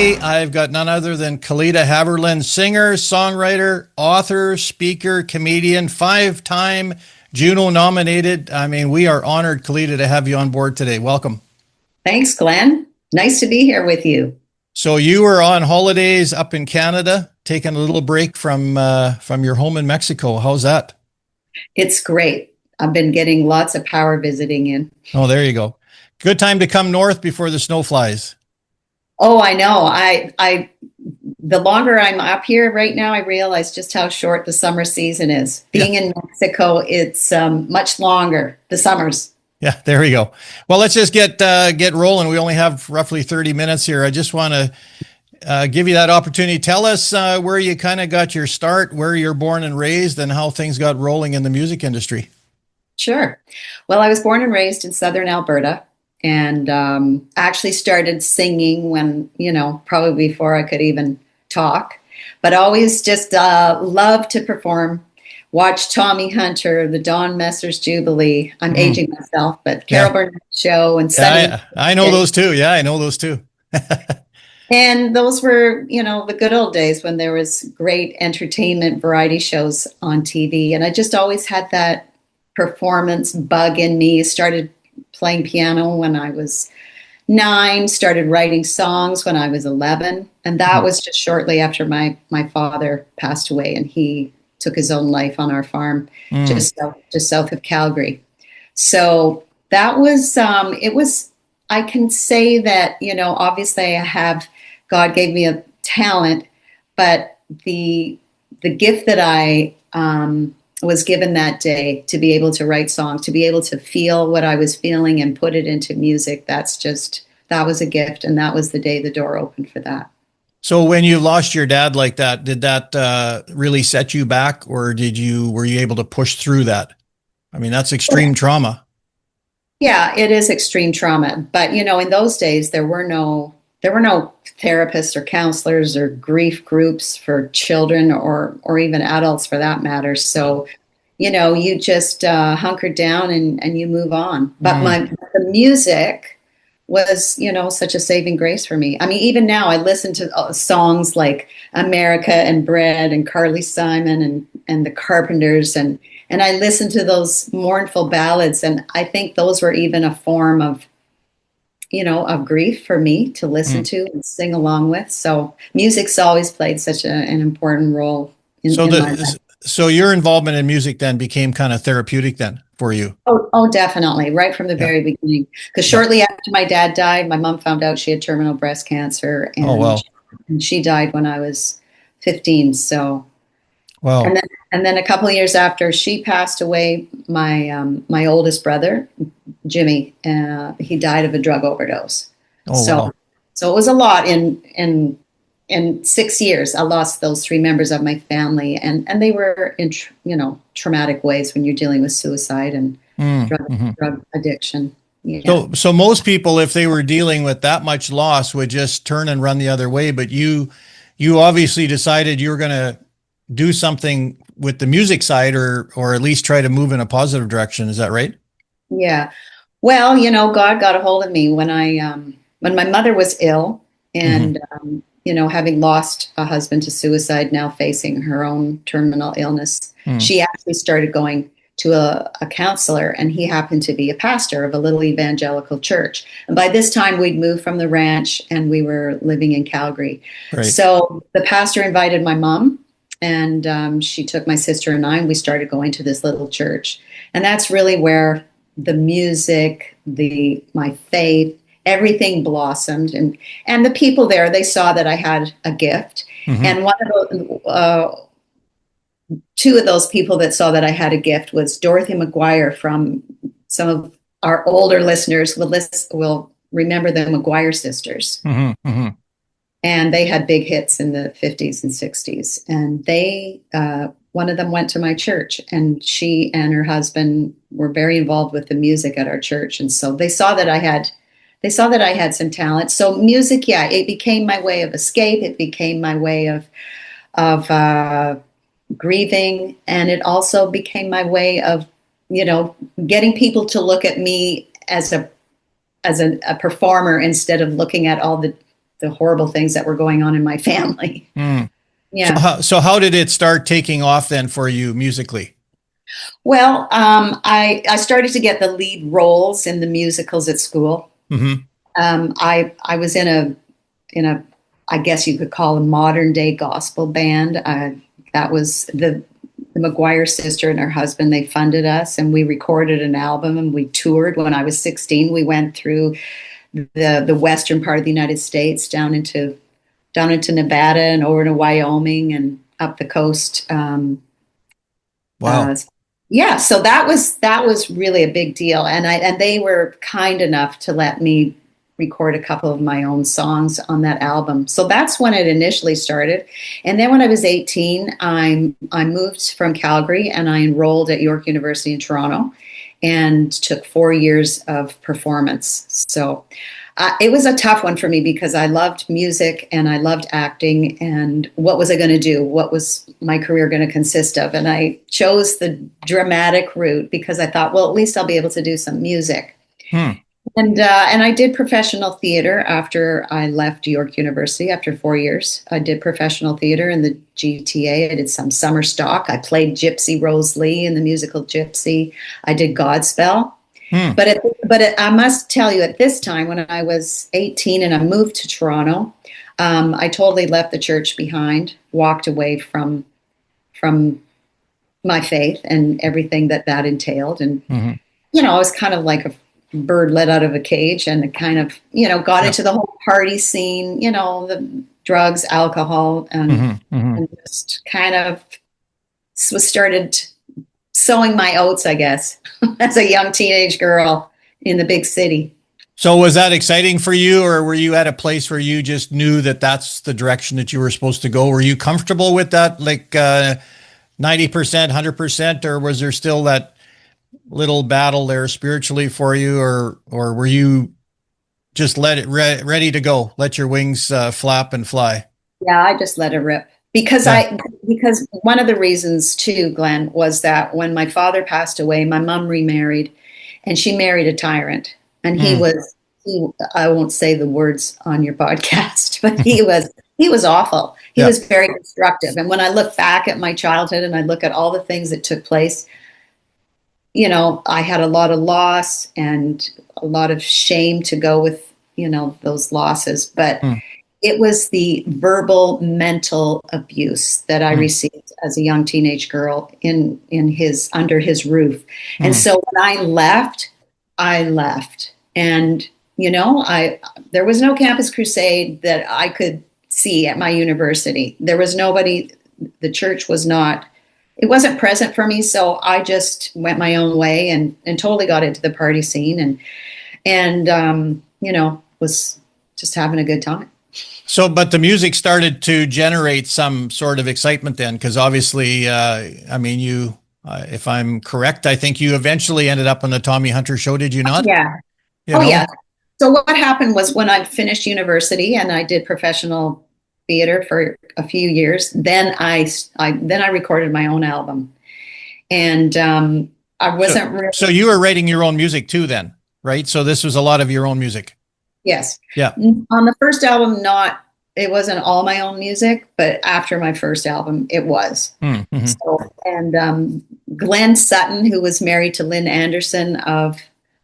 today, I've got none other than Kelita Haverland, singer, songwriter, author, speaker, comedian, 5-time Juno nominated. I mean, we are honored, Kelita, to have you on board today. Welcome. Thanks, Glenn. Nice to be here with you. So you were on holidays up in Canada, taking a little break from your home in Mexico. How's that? It's great. I've been getting lots of power visiting in. Oh, there you go. Good time to come north before the snow flies. Oh, I know. The longer I'm up here right now, I realize just how short the summer season is. Being in Mexico, it's much longer, the summers. Yeah, there we go. Well, let's just get rolling. We only have roughly 30 minutes here. I just want to give you that opportunity. Tell us where you kind of got your start, where you're born and raised, and how things got rolling in the music industry. Sure. Well, I was born and raised in southern Alberta, and actually started singing when, probably before I could even talk, but always just loved to perform. Watch Tommy Hunter, the Don Messers Jubilee. I'm aging myself, but Carol Burnett Show and I know those too. Yeah, I know those too. And those were, the good old days when there was great entertainment variety shows on TV. And I just always had that performance bug in me. Started playing piano when I was 9, started writing songs when I was 11. And that was just shortly after my father passed away, and he took his own life on our farm just south of Calgary. So that was, I can say that, obviously God gave me a talent, but the gift that I was given that day to be able to write songs, to be able to feel what I was feeling and put it into music, that was a gift. And that was the day the door opened for that. So when you lost your dad like that, did that really set you back, or were you able to push through that? I mean, that's extreme trauma. Yeah, it is extreme trauma. But, in those days, there were no therapists or counselors or grief groups for children or even adults for that matter. So, you just hunkered down and you move on. But the music was, such a saving grace for me. I mean, even now I listen to songs like America and Bread and Carly Simon and the Carpenters, and I listen to those mournful ballads, and I think those were even a form of grief for me to listen to and sing along with. So music's always played such an important role in my life. So your involvement in music then became kind of therapeutic then for you? Oh, definitely. Right from the very beginning. Because shortly after my dad died, my mom found out she had terminal breast cancer. And and she died when I was 15. So, wow. And then a couple of years after she passed away, my oldest brother, Jimmy, he died of a drug overdose. So it was a lot in 6 years. I lost those 3 members of my family, and they were in traumatic ways when you're dealing with suicide and drug addiction. Yeah. So most people, if they were dealing with that much loss, would just turn and run the other way. But you obviously decided you were going to do something with the music side, or at least try to move in a positive direction. Is that right? Yeah. Well, God got a hold of me when when my mother was ill, and having lost a husband to suicide, now facing her own terminal illness, she actually started going to a counselor, and he happened to be a pastor of a little evangelical church. And by this time we'd moved from the ranch and we were living in Calgary. Right. So the pastor invited my mom, and she took my sister and I, and we started going to this little church. And that's really where the music, my faith, everything blossomed. And the people there, they saw that I had a gift. And one of two of those people that saw that I had a gift was Dorothy McGuire. From some of our older listeners will remember the McGuire sisters. And they had big hits in the 50s and 60s. And they, one of them went to my church, and she and her husband were very involved with the music at our church. And so they saw that I had some talent. So music, it became my way of escape. It became my way of grieving. And it also became my way of, getting people to look at me as a performer, instead of looking at all the the horrible things that were going on in my family. Mm. Yeah. So how did it start taking off then for you musically? Well, I started to get the lead roles in the musicals at school. Mm-hmm. I was in a I guess you could call a modern day gospel band. That was the McGuire sister and her husband. They funded us, and we recorded an album, and we toured. When I was 16, we went through the western part of the United States down into Nevada and over to Wyoming and up the coast. Wow. Yeah, so that was really a big deal, and they were kind enough to let me record a couple of my own songs on that album. So that's when it initially started. And then when I was 18, I moved from Calgary and I enrolled at York University in Toronto and took 4 years of performance. So it was a tough one for me because I loved music and I loved acting, and what was I going to do? What was my career going to consist of? And I chose the dramatic route because I thought, well, at least I'll be able to do some music. Hmm. And I did professional theater after I left York University after 4 years. I did professional theater in the GTA. I did some summer stock. I played Gypsy Rose Lee in the musical Gypsy. I did Godspell. Hmm. But I must tell you, at this time when I was 18 and I moved to Toronto, I totally left the church behind, walked away from my faith and everything that entailed. And, I was kind of like a bird let out of a cage, and it kind of, got into the whole party scene, the drugs, alcohol, and just kind of started sowing my oats, I guess, as a young teenage girl in the big city. So was that exciting for you, or were you at a place where you just knew that that's the direction that you were supposed to go? Were you comfortable with that, like 90%, 100%, or was there still that little battle there spiritually for you, or were you just ready to go, let your wings flap and fly? Yeah, I just let it rip because because one of the reasons too, Glenn, was that when my father passed away, my mom remarried, and she married a tyrant, and I won't say the words on your podcast, but he was awful. He was very destructive. And when I look back at my childhood and I look at all the things that took place, I had a lot of loss and a lot of shame to go with, those losses. But it was the verbal, mental abuse that I received as a young teenage girl under his roof. And so when I left. And, there was no campus crusade that I could see at my university. There was nobody, the church was not. It wasn't present for me, so I just went my own way and totally got into the party scene and was just having a good time. So, but the music started to generate some sort of excitement then, because obviously, you, if I'm correct, I think you eventually ended up on the Tommy Hunter show, did you not? Yeah. Yeah. So what happened was when I finished university and I did professional theater for a few years, then I recorded my own album, and I wasn't really. So you were writing your own music too, then, right? So this was a lot of your own music. Yes. Yeah. On the first album, it wasn't all my own music, but after my first album, it was. Mm-hmm. So, and Glenn Sutton, who was married to Lynn Anderson of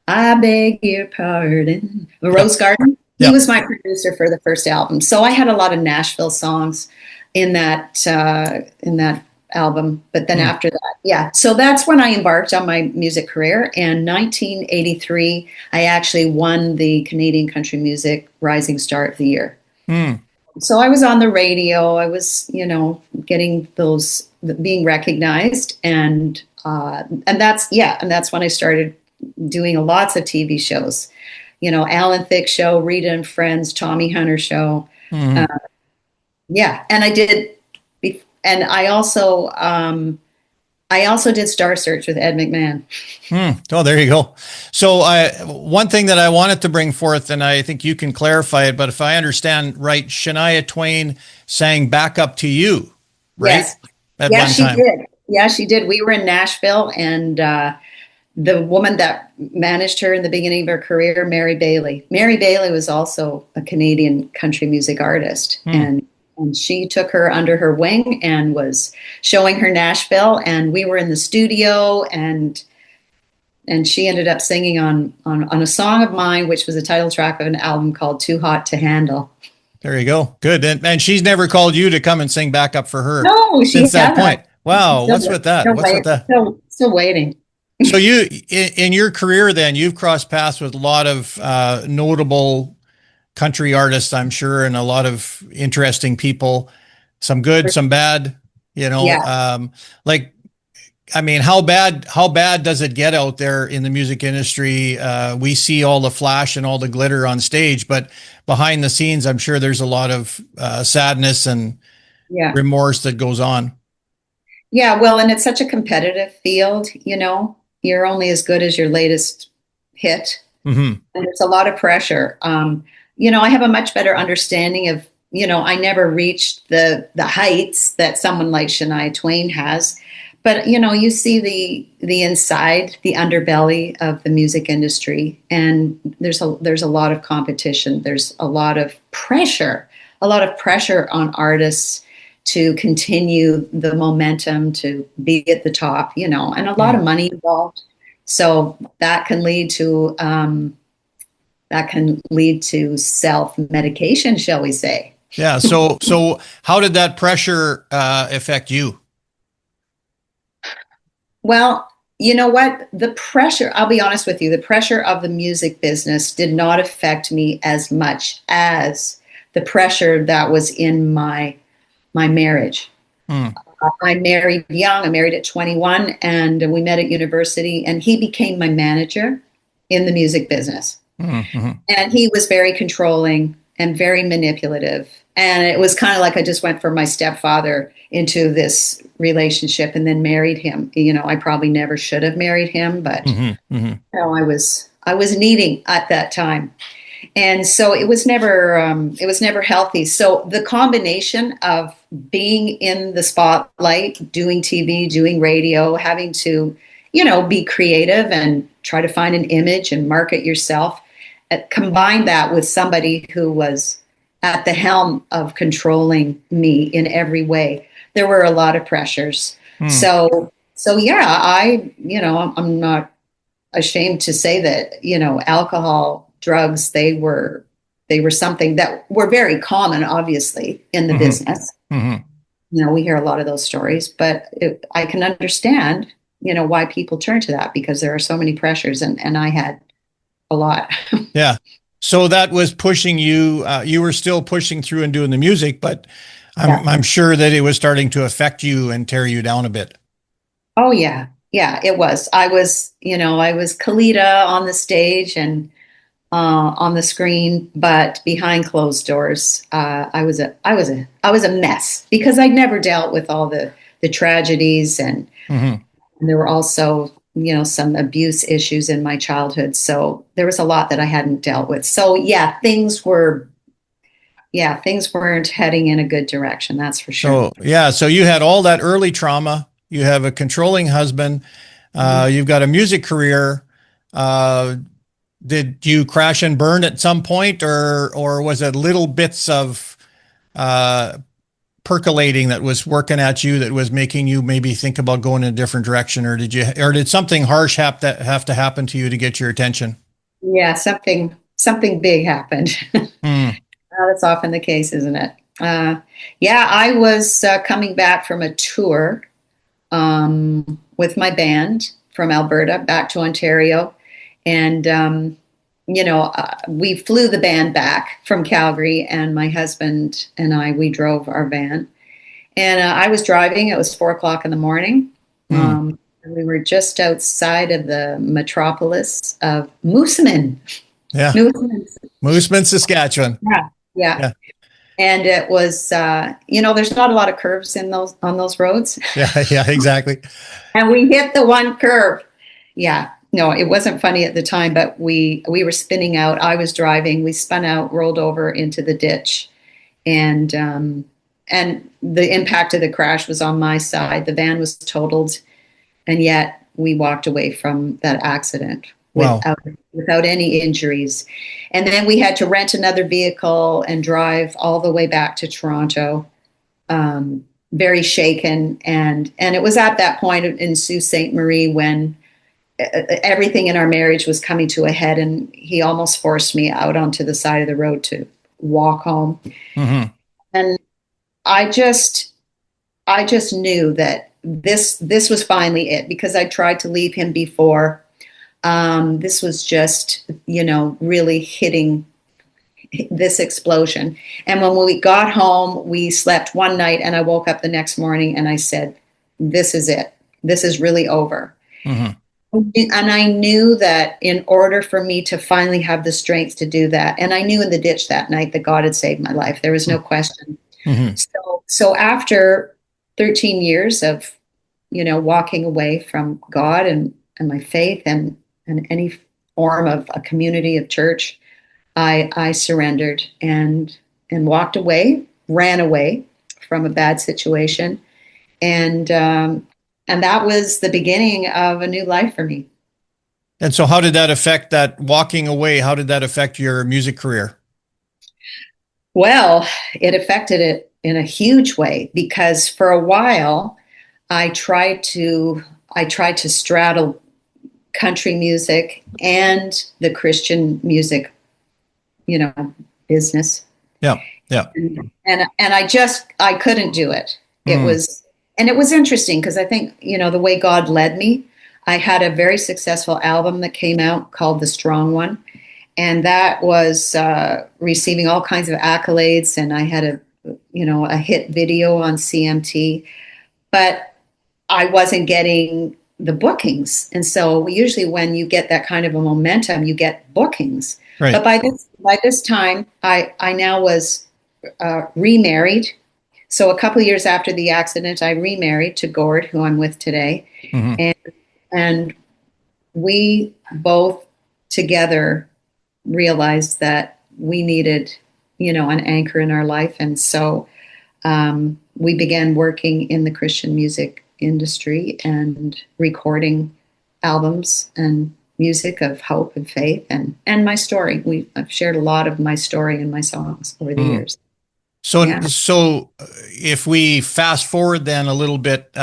I Beg Your Pardon, Rose Garden. He was my producer for the first album. So I had a lot of Nashville songs in that album. But then after that, so that's when I embarked on my music career. And 1983, I actually won the Canadian Country Music Rising Star of the Year. So I was on the radio. I was, getting those, being recognized, and that's when I started doing lots of TV shows. Alan Thicke Show, Rita and Friends, Tommy Hunter Show. And I did, and I also did Star Search with Ed McMahon. Oh, there you go. So one thing that I wanted to bring forth, and I think you can clarify it, but if I understand right, Shania Twain sang Back Up to You, right? Yes. She did. Yeah, she did. We were in Nashville, and the woman that managed her in the beginning of her career, Mary Bailey. Mary Bailey was also a Canadian country music artist, and she took her under her wing and was showing her Nashville, and we were in the studio, and she ended up singing on a song of mine, which was a title track of an album called Too Hot to Handle. There you go. Good. And she's never called you to come and sing backup for her No, since that point. Wow. What's with that? What's with that? Still waiting. So you, in your career, then you've crossed paths with a lot of notable country artists, I'm sure, and a lot of interesting people. Some good, some bad. You know, Yeah. like, I mean, how bad does it get out there in the music industry? We see all the flash and all the glitter on stage, but behind the scenes, I'm sure there's a lot of sadness and Yeah. remorse that goes on. Yeah, well, and it's such a competitive field, you know. You're only as good as your latest hit. Mm-hmm. And there's a lot of pressure. You know, I have a much better understanding of, you know, I never reached the heights that someone like Shania Twain has. But, you know, you see the inside, the underbelly of the music industry, and there's a lot of competition. There's a lot of pressure on artists to continue the momentum, to be at the top, you know, and a lot of money involved. So that can lead to self-medication, shall we say? Yeah. So how did that pressure affect you? Well, you know what? The pressure, I'll be honest with you, the pressure of the music business did not affect me as much as the pressure that was in my marriage. I married young. I married at 21, and we met at university, and he became my manager in the music business. Mm-hmm. And he was very controlling and very manipulative. And it was kind of like I just went from my stepfather into this relationship and then married him. You know, I probably never should have married him, but you know, I was needing at that time. And so it was never healthy. So the combination of being in the spotlight, doing TV, doing radio, having to, you know, be creative and try to find an image and market yourself, combine that with somebody who was at the helm of controlling me in every way. There were a lot of pressures. So yeah, you know, I'm not ashamed to say that, you know, alcohol, drugs, they were something that were very common, obviously, in the business. You know, we hear a lot of those stories, but I can understand, you know, why people turn to that, because there are so many pressures, and I had a lot. Yeah. So that was pushing you. You were still pushing through and doing the music, but I'm sure that it was starting to affect you and tear you down a bit. Oh yeah. Yeah, it was. I was Kelita on the stage and on the screen, but behind closed doors, I was a mess, because I'd never dealt with all the tragedies, and there were also, you know, some abuse issues in my childhood. So there was a lot that I hadn't dealt with. So yeah, things weren't heading in a good direction. That's for sure. So you had all that early trauma. You have a controlling husband. You've got a music career. Did you crash and burn at some point, or was it little bits of percolating that was working at you, that was making you maybe think about going in a different direction, or did something harsh have to happen to you to get your attention? Yeah, something big happened. That's often the case, isn't it? Yeah, I was coming back from a tour with my band from Alberta back to Ontario. And, you know, we flew the band back from Calgary, and my husband and we drove our van. And I was driving. It was 4:00 in the morning. And we were just outside of the metropolis of Moosomin. Yeah. Moosomin, Saskatchewan. Yeah. And it was, you know, there's not a lot of curves on those roads. Yeah, exactly. And we hit the one curve. Yeah. No, it wasn't funny at the time, but we were spinning out. I was driving. We spun out, rolled over into the ditch, and the impact of the crash was on my side. The van was totaled, and yet we walked away from that accident Wow. without any injuries. And then we had to rent another vehicle and drive all the way back to Toronto, very shaken. And it was at that point in Sault Ste. Marie when everything in our marriage was coming to a head, and he almost forced me out onto the side of the road to walk home. Mm-hmm. And I just knew that this was finally it, because I tried to leave him before. This was just, really hitting this explosion. And when we got home, we slept one night, and I woke up the next morning and I said, this is it. This is really over. Mm-hmm. And I knew that in order for me to finally have the strength to do that, and I knew in the ditch that night that God had saved my life. There was no question. Mm-hmm. So after 13 years of, walking away from God and my faith and any form of a community of church, I surrendered and walked away, ran away from a bad situation. And that was the beginning of a new life for me. And so how did that affect that walking away? How did that affect your music career? Well, it affected it in a huge way, because for a while I tried to straddle country music and the Christian music, business. Yeah. Yeah. And I couldn't do it. It was interesting, because I think, the way God led me, I had a very successful album that came out called The Strong One. And that was receiving all kinds of accolades. And I had a hit video on CMT, but I wasn't getting the bookings. And so usually when you get that kind of a momentum, you get bookings. Right. But by this time, I now was remarried. So a couple of years after the accident, I remarried to Gord, who I'm with today. Mm-hmm. And we both together realized that we needed, an anchor in our life. And so we began working in the Christian music industry and recording albums and music of hope and faith and my story. I've shared a lot of my story in my songs over the years. So, Yeah. so if we fast forward then a little bit,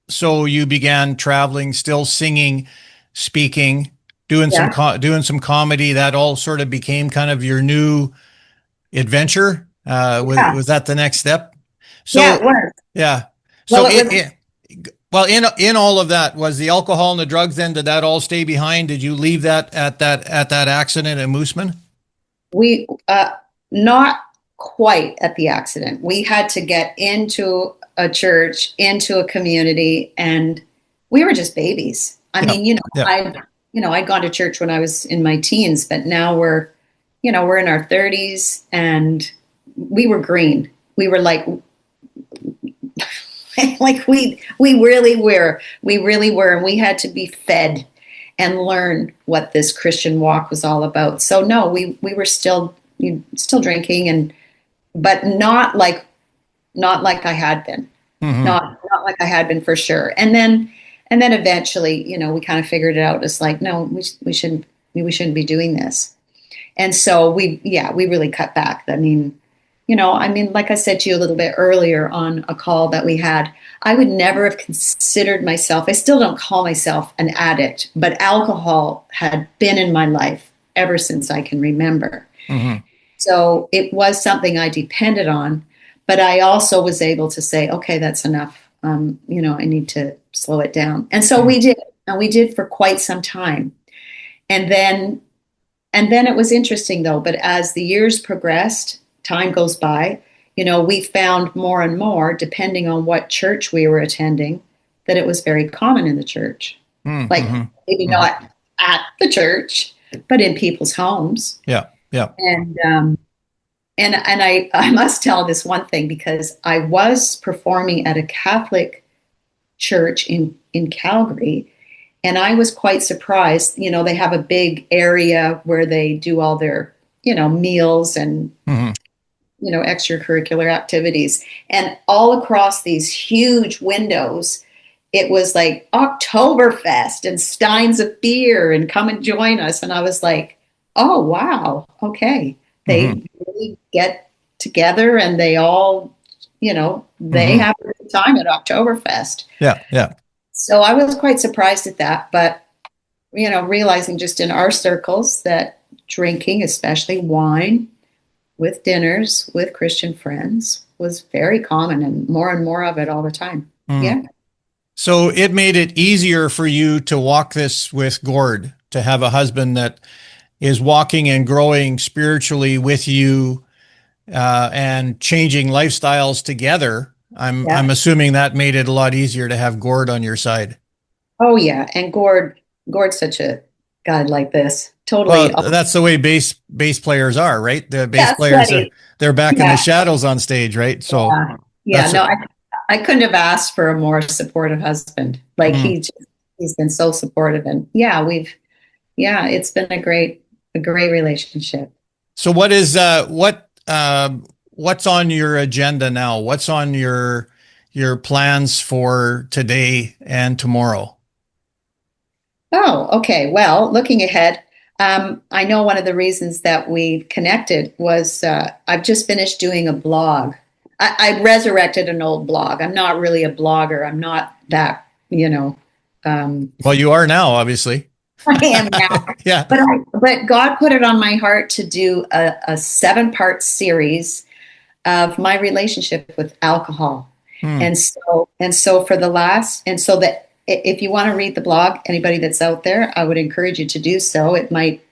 so you began traveling, still singing, speaking, doing some comedy. That all sort of became kind of your new adventure. Was that the next step? So, yeah, it was. Yeah. So Well, in all of that, was the alcohol and the drugs then, did that all stay behind? Did you leave that at that accident at Mooseman? We not quite at the accident. We had to get into a church, into a community, and we were just babies. I mean, I'd gone to church when I was in my teens, but now we're in our 30s, and we were green. We were like we really were, and we had to be fed and learn what this Christian walk was all about. So no, we were still drinking, but not like I had been. Mm-hmm. Not like I had been, for sure. And then eventually, we kind of figured it out. It's like, no, we shouldn't be doing this. And so we really cut back. I mean, like I said to you a little bit earlier on a call that we had, I would never have considered myself, I still don't call myself an addict, but alcohol had been in my life ever since I can remember. Mm-hmm. So it was something I depended on, but I also was able to say, okay, that's enough. I need to slow it down. And so we did, and we did for quite some time. And then it was interesting though, but as the years progressed, time goes by, we found more and more, depending on what church we were attending, that it was very common in the church. Mm-hmm. Like maybe not at the church, but in people's homes. Yeah. Yeah. And I must tell this one thing, because I was performing at a Catholic church in Calgary, and I was quite surprised. They have a big area where they do all their, meals and, extracurricular activities. And all across these huge windows it was like Oktoberfest and steins of beer and come and join us. And I was like, oh, wow. Okay. They really get together and they all, they have a good time at Oktoberfest. Yeah. Yeah. So I was quite surprised at that. But, realizing just in our circles that drinking, especially wine with dinners with Christian friends, was very common and more of it all the time. Yeah. So it made it easier for you to walk this with Gord, to have a husband that is walking and growing spiritually with you and changing lifestyles together. I'm assuming that made it a lot easier to have Gord on your side. Oh yeah, and Gord's such a God like this. Totally. Well, that's the way bass players are, right? The bass players they're back in the shadows on stage, right? So I couldn't have asked for a more supportive husband. Like he's been so supportive, and it's been a great relationship. So what's on your agenda now? What's on your plans for today and tomorrow? Oh, okay. Well, looking ahead, I know one of the reasons that we connected was I've just finished doing a blog. I resurrected an old blog. I'm not really a blogger. I'm not that, well, you are now, obviously. I am now. Yeah. But God put it on my heart to do a 7-part series of my relationship with alcohol. And so that if you want to read the blog, anybody that's out there, I would encourage you to do so. It might,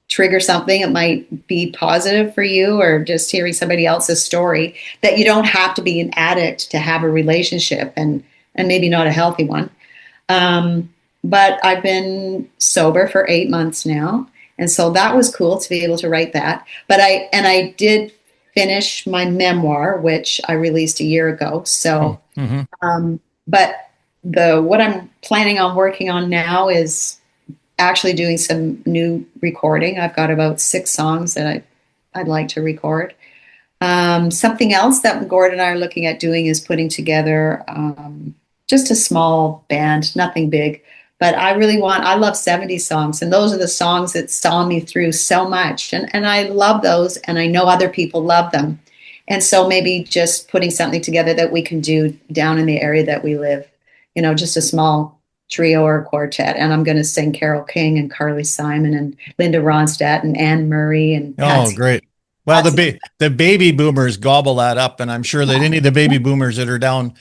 trigger something. It might be positive for you, or just hearing somebody else's story, that you don't have to be an addict to have a relationship, and maybe not a healthy one. But I've been sober for 8 months now. And so that was cool to be able to write that. But I did finish my memoir, which I released a year ago. So, but what I'm planning on working on now is actually doing some new recording. I've got about 6 songs that I'd like to record. Something else that Gord and I are looking at doing is putting together just a small band, nothing big. But I love 70s songs, and those are the songs that saw me through so much. And I love those, and I know other people love them. And so maybe just putting something together that we can do down in the area that we live, just a small trio or quartet. And I'm going to sing Carole King and Carly Simon and Linda Ronstadt and Anne Murray and Patsy. Oh, great. Well, the baby boomers gobble that up, and I'm sure that any of the baby boomers that are down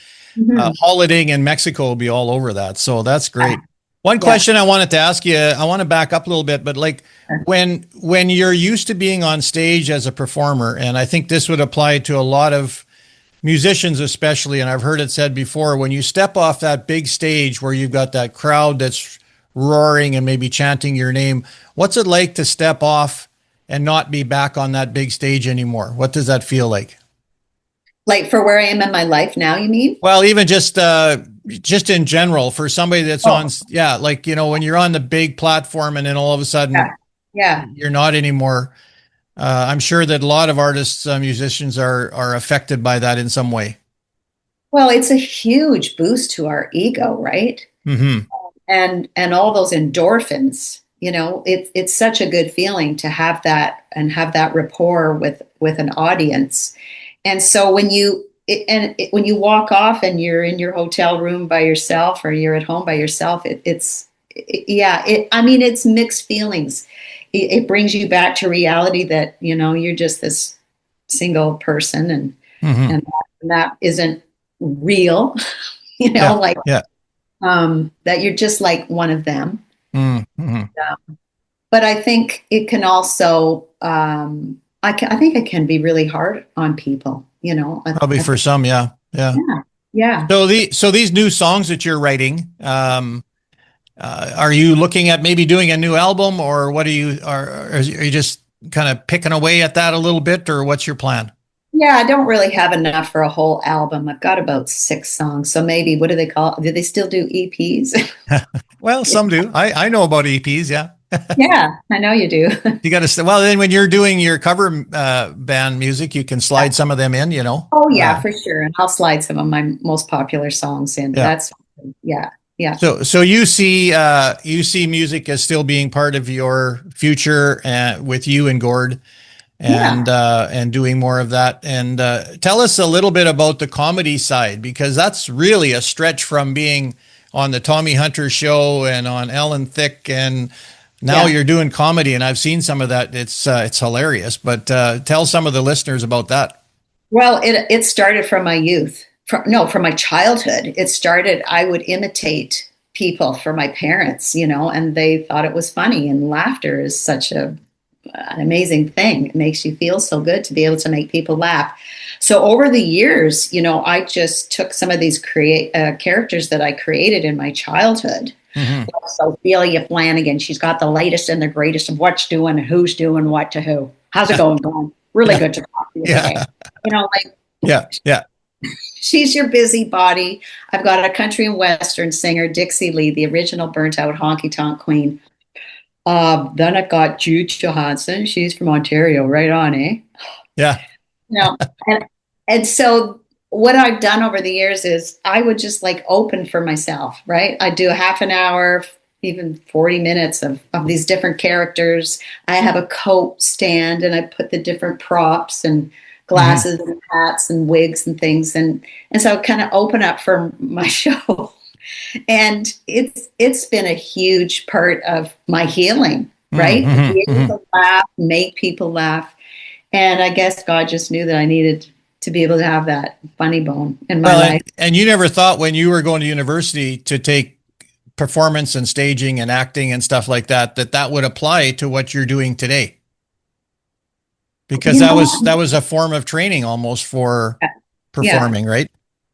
holidaying in Mexico will be all over that. So that's great. One question I wanted to ask you, I want to back up a little bit, but like when you're used to being on stage as a performer, and I think this would apply to a lot of musicians especially, and I've heard it said before, when you step off that big stage where you've got that crowd that's roaring and maybe chanting your name, what's it like to step off and not be back on that big stage anymore? What does that feel like? Like for where I am in my life now, you mean? Well, even just in general, for somebody that's on, when you're on the big platform and then all of a sudden you're not anymore. I'm sure that a lot of artists, musicians are affected by that in some way. Well, it's a huge boost to our ego, right? And all those endorphins, it's such a good feeling to have that and have that rapport with an audience. And so when you walk off and you're in your hotel room by yourself, or you're at home by yourself, it's mixed feelings. It brings you back to reality that, you're just this single person and that isn't real, that you're just like one of them. But I think it can also, I think it can be really hard on people, Probably for some, yeah. So these new songs that you're writing, are you looking at maybe doing a new album, or what are you just kind of picking away at that a little bit, or what's your plan? Yeah, I don't really have enough for a whole album. I've got about 6 songs. So maybe, what do they call it? Do they still do EPs? Well, some do. I know about EPs, yeah. Yeah, I know you do. You got to, well, then when you're doing your cover band music, you can slide some of them in, Oh yeah, for sure. And I'll slide some of my most popular songs in. Yeah. That's Yeah. Yeah. So you see music as still being part of your future, with you and Gord, Yeah. and doing more of that. And tell us a little bit about the comedy side, because that's really a stretch from being on the Tommy Hunter show and on Ellen Thick, and now Yeah. you're doing comedy. And I've seen some of that. It's hilarious. But tell some of the listeners about that. Well, it started from my youth. From my childhood. It started, I would imitate people for my parents, and they thought it was funny. And laughter is such an amazing thing. It makes you feel so good to be able to make people laugh. So over the years, I just took some of these characters that I created in my childhood. Mm-hmm. So Ophelia Flanagan, she's got the latest and the greatest of what's doing and who's doing what to who. How's it going, Glenn? Really good to talk to you today. Like, Yeah. she's your busybody. I've got a country and western singer, Dixie Lee, the original burnt out honky tonk queen. Then I've got Jude Johansson. She's from Ontario, right on, eh? Yeah. No, and so what I've done over the years is I would just like open for myself, right? I do a half an hour, even 40 minutes of these different characters. I have a coat stand and I put the different props and glasses and hats and wigs and things. And so I kind of open up for my show. And it's been a huge part of my healing, right? Be able to laugh, make people laugh. And I guess God just knew that I needed to be able to have that funny bone in my life. And you never thought when you were going to university to take performance and staging and acting and stuff like that, that would apply to what you're doing today? Because that was a form of training almost for performing, right?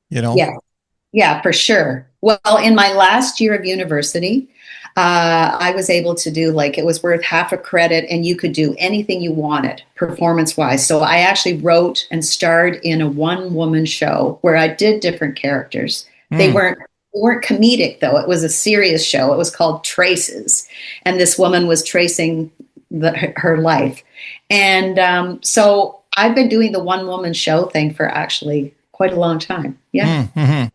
Yeah, for sure. Well, in my last year of university, I was able to do it was worth half a credit and you could do anything you wanted performance wise. So I actually wrote and starred in a one-woman show where I did different characters. They weren't comedic though. It was a serious show. It was called Traces. And this woman was tracing her life. And so I've been doing the one-woman show thing for actually quite a long time. Yeah.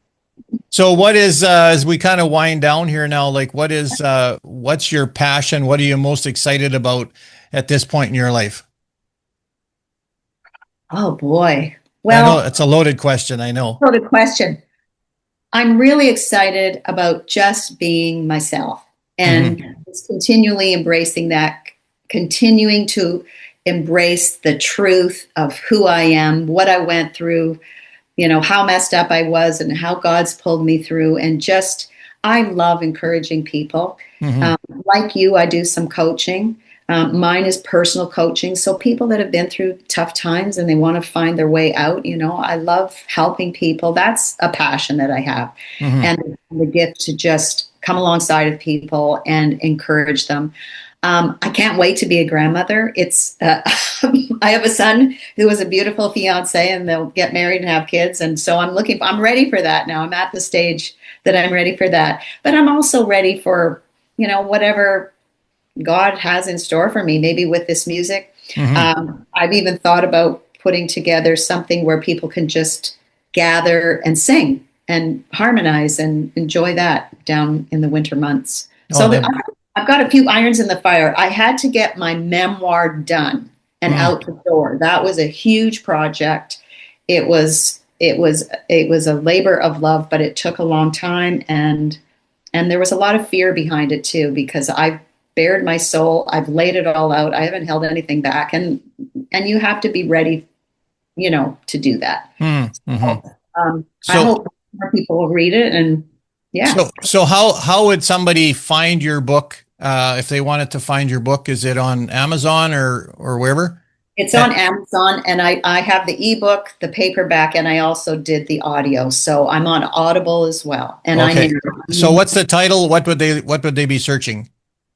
So what is, as we kind of wind down here now, what's your passion? What are you most excited about at this point in your life? Oh boy. Well, I know it's a loaded question. I know. Loaded question. I'm really excited about just being myself and continually embracing that, continuing to embrace the truth of who I am, what I went through, how messed up I was and how God's pulled me through. And just, I love encouraging people. Like you, I do some coaching. Mine is personal coaching. So people that have been through tough times and they want to find their way out, I love helping people. That's a passion that I have. And the gift to just come alongside of people and encourage them. I can't wait to be a grandmother. I have a son who is a beautiful fiance and they'll get married and have kids. And so I'm ready for that now. I'm at the stage that I'm ready for that. But I'm also ready for, whatever God has in store for me, maybe with this music. I've even thought about putting together something where people can just gather and sing and harmonize and enjoy that down in the winter months. I've got a few irons in the fire. I had to get my memoir done and out the door. That was a huge project. It was a labor of love, but it took a long time, and there was a lot of fear behind it too, because I've bared my soul. I've laid it all out. I haven't held anything back, and you have to be ready, to do that. I hope more people will read it, and yeah. So how would somebody find your book if they wanted to find your book? Is it on Amazon or wherever? It's on Amazon, and I have the ebook, the paperback, and I also did the audio. So I'm on Audible as well. And So what's the title? What would they be searching?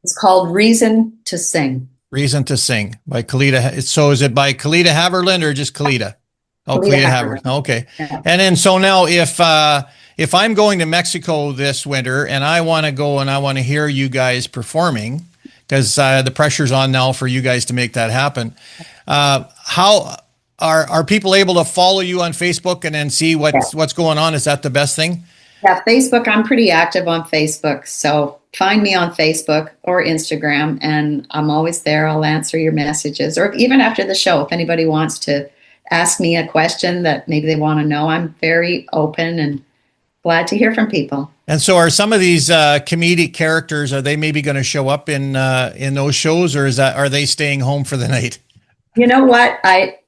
It's called Reason to Sing. Reason to Sing by Kelita. So is it by Kelita Haverland or just Kelita? Oh, Kelita Haverland. Okay. Yeah. And then so now if I'm going to Mexico this winter and I want to go and I want to hear you guys performing, because the pressure's on now for you guys to make that happen. How are people able to follow you on Facebook and then see what's going on? Is that the best thing? Yeah, Facebook, I'm pretty active on Facebook. So find me on Facebook or Instagram, and I'm always there. I'll answer your messages, or even after the show, if anybody wants to ask me a question that maybe they want to know, I'm very open and glad to hear from people. And so, are some of these comedic characters, are they maybe going to show up in those shows, or are they staying home for the night? You know what? I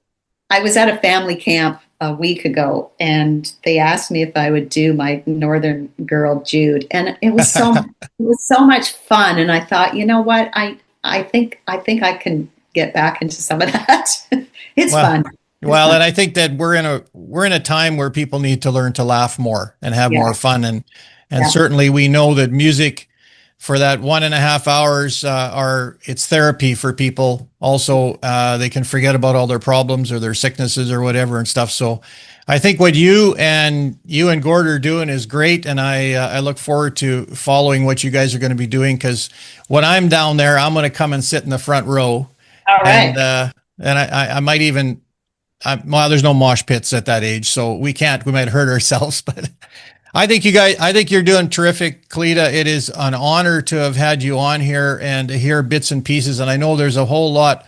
was at a family camp a week ago, and they asked me if I would do my Northern Girl Jude, and it was so much fun. And I thought, you know what? I think I can get back into some of that. It's fun. Well, and I think that we're in a time where people need to learn to laugh more and have more fun, and certainly we know that music for that 1.5 hours it's therapy for people. Also, they can forget about all their problems or their sicknesses or whatever and stuff. So I think what you and Gord are doing is great, and I look forward to following what you guys are going to be doing, because when I'm down there, I'm going to come and sit in the front row. All right. And I might even. Well, there's no mosh pits at that age, so we might hurt ourselves, but I think you're doing terrific, Kelita. It is an honor to have had you on here and to hear bits and pieces. And I know there's a whole lot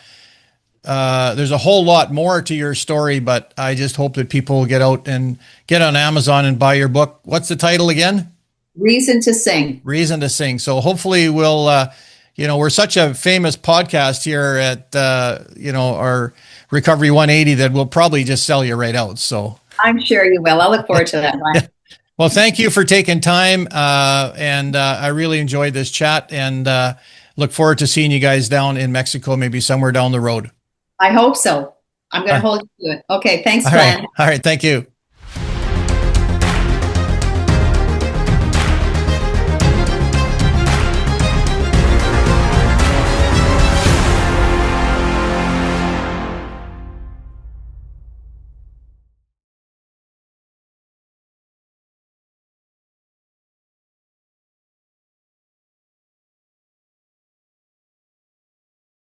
more to your story, but I just hope that people will get out and get on Amazon and buy your book. What's the title again? Reason to Sing. Reason to Sing. So hopefully we're such a famous podcast here at, our Recovery 180 that we'll probably just sell you right out. So I'm sure you will. I look forward to that one. Well, thank you for taking time. And I really enjoyed this chat, and look forward to seeing you guys down in Mexico, maybe somewhere down the road. I hope so. I'm going to hold you to it. Okay. Thanks, Glenn. All right. Thank you.